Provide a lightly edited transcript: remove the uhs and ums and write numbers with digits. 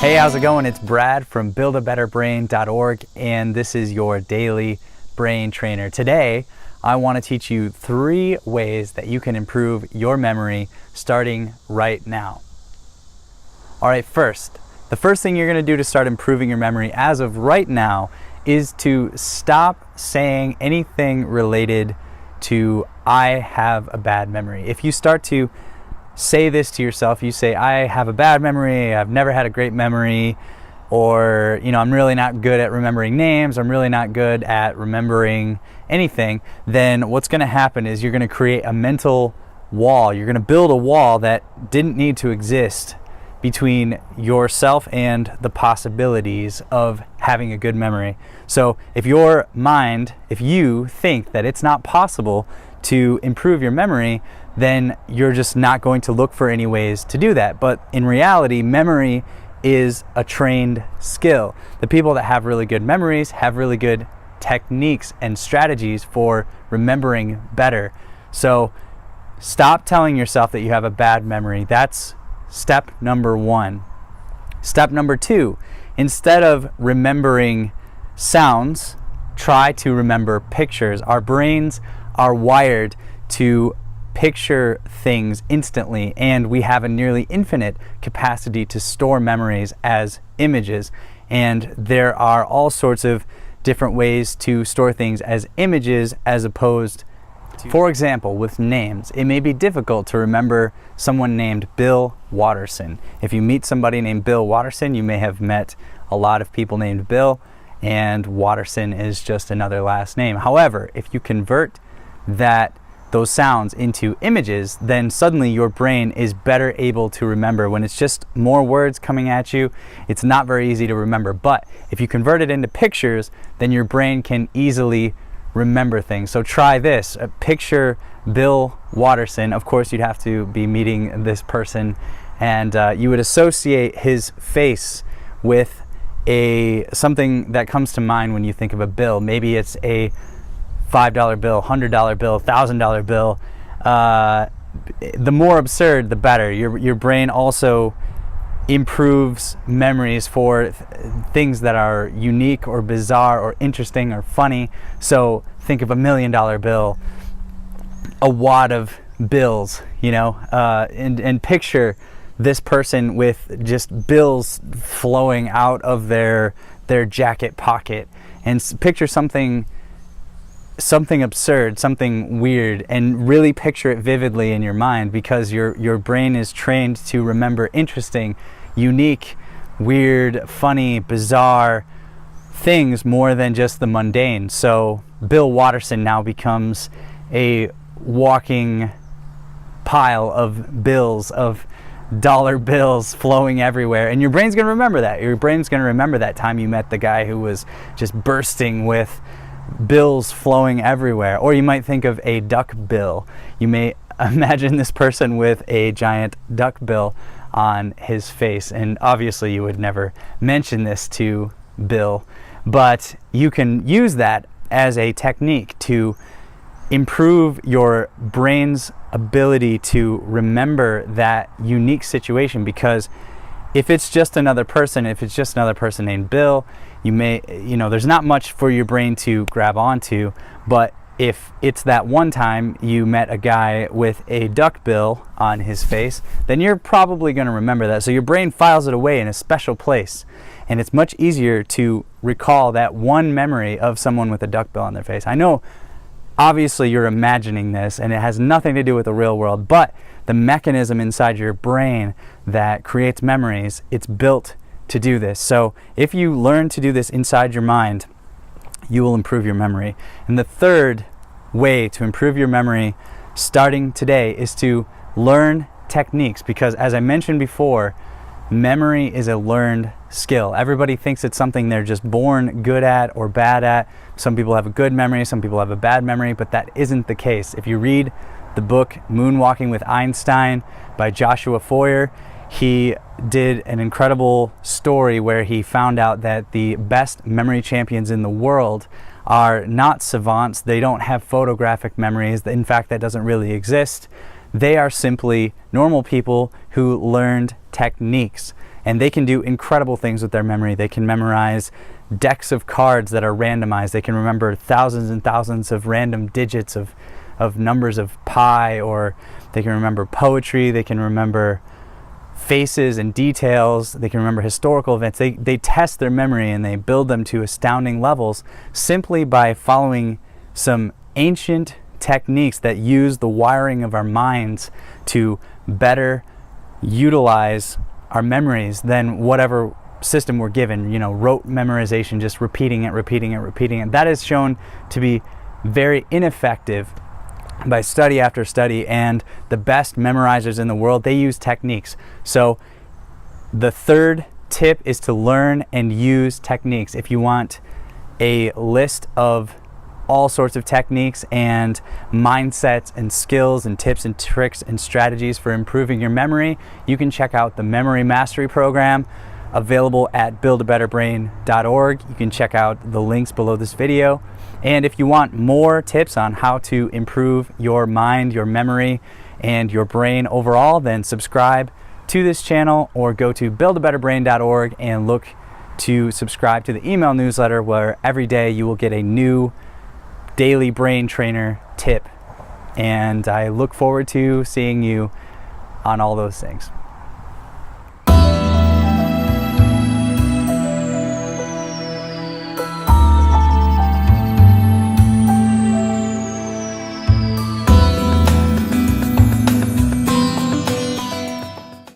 Hey, how's it going? It's Brad from buildabetterbrain.org, and this is your daily brain trainer. Today, I want to teach you 3 ways that you can improve your memory starting right now. All right, the first thing you're going to do to start improving your memory as of right now is to stop saying anything related to "I have a bad memory." If you start to say this to yourself, you say, "I have a bad memory, I've never had a great memory," or, I'm really not good at remembering names, I'm really not good at remembering anything, then what's going to happen is you're going to create a mental wall. You're going to build a wall that didn't need to exist between yourself and the possibilities of having a good memory. So if you think that it's not possible to improve your memory, then you're just not going to look for any ways to do that. But in reality, memory is a trained skill. The people that have really good memories have really good techniques and strategies for remembering better. So stop telling yourself that you have a bad memory. That's step number 1. Step number 2, instead of remembering sounds, try to remember pictures. Our brains are wired to picture things instantly, and we have a nearly infinite capacity to store memories as images. And there are all sorts of different ways to store things as images as opposed to, for example, with names. It may be difficult to remember someone named Bill Watterson. If you meet somebody named Bill Watterson, you may have met a lot of people named Bill, and Watterson is just another last name. However, if you convert those sounds into images, then suddenly your brain is better able to remember. When it's just more words coming at you, it's not very easy to remember. But if you convert it into pictures, then your brain can easily remember things. So try this. Picture Bill Watterson. Of course, you'd have to be meeting this person, and you would associate his face with something that comes to mind when you think of a bill. Maybe it's a $5 bill, $100 bill, $1,000 bill. The more absurd, the better. Your brain also improves memories for things that are unique or bizarre or interesting or funny. So think of $1 million bill, a wad of bills, and picture this person with just bills flowing out of their jacket pocket, and picture something absurd, something weird, and really picture it vividly in your mind, because your brain is trained to remember interesting, unique, weird, funny, bizarre things more than just the mundane. So Bill Watterson now becomes a walking pile of bills, of dollar bills flowing everywhere, and your brain's going to remember that. Your brain's going to remember that time you met the guy who was just bursting with bills flowing everywhere. Or you might think of a duck bill. You may imagine this person with a giant duck bill on his face, and obviously you would never mention this to Bill, but you can use that as a technique to improve your brain's ability to remember that unique situation. Because if it's just another person named Bill, there's not much for your brain to grab onto. But if it's that one time you met a guy with a duck bill on his face, then you're probably going to remember that. So your brain files it away in a special place, and it's much easier to recall that one memory of someone with a duck bill on their face. I know, obviously, you're imagining this, and it has nothing to do with the real world, but the mechanism inside your brain that creates memories, it's built to do this. So if you learn to do this inside your mind, you will improve your memory. And the third way to improve your memory starting today is to learn techniques, because as I mentioned before, memory is a learned skill. Everybody thinks it's something they're just born good at or bad at. Some people have a good memory, some people have a bad memory, but that isn't the case. If you read the book Moonwalking with Einstein by Joshua Foer, he did an incredible story where he found out that the best memory champions in the world are not savants. They don't have photographic memories. In fact, that doesn't really exist. They are simply normal people who learned techniques. and they can do incredible things with their memory. They can memorize decks of cards that are randomized. They can remember thousands and thousands of random digits of numbers of pi, or they can remember poetry. They can remember faces and details. They can remember historical events. They test their memory and they build them to astounding levels simply by following some ancient techniques that use the wiring of our minds to better utilize our memories than whatever system we're given. You know, rote memorization, just repeating it. That is shown to be very ineffective by study after study, and the best memorizers in the world, they use techniques. So the third tip is to learn and use techniques. If you want a list of all sorts of techniques and mindsets and skills and tips and tricks and strategies for improving your memory, you can check out the Memory Mastery Program, available at buildabetterbrain.org. You can check out the links below this video. And if you want more tips on how to improve your mind, your memory, and your brain overall, then subscribe to this channel or go to buildabetterbrain.org and look to subscribe to the email newsletter, where every day you will get a new daily brain trainer tip. And I look forward to seeing you on all those things.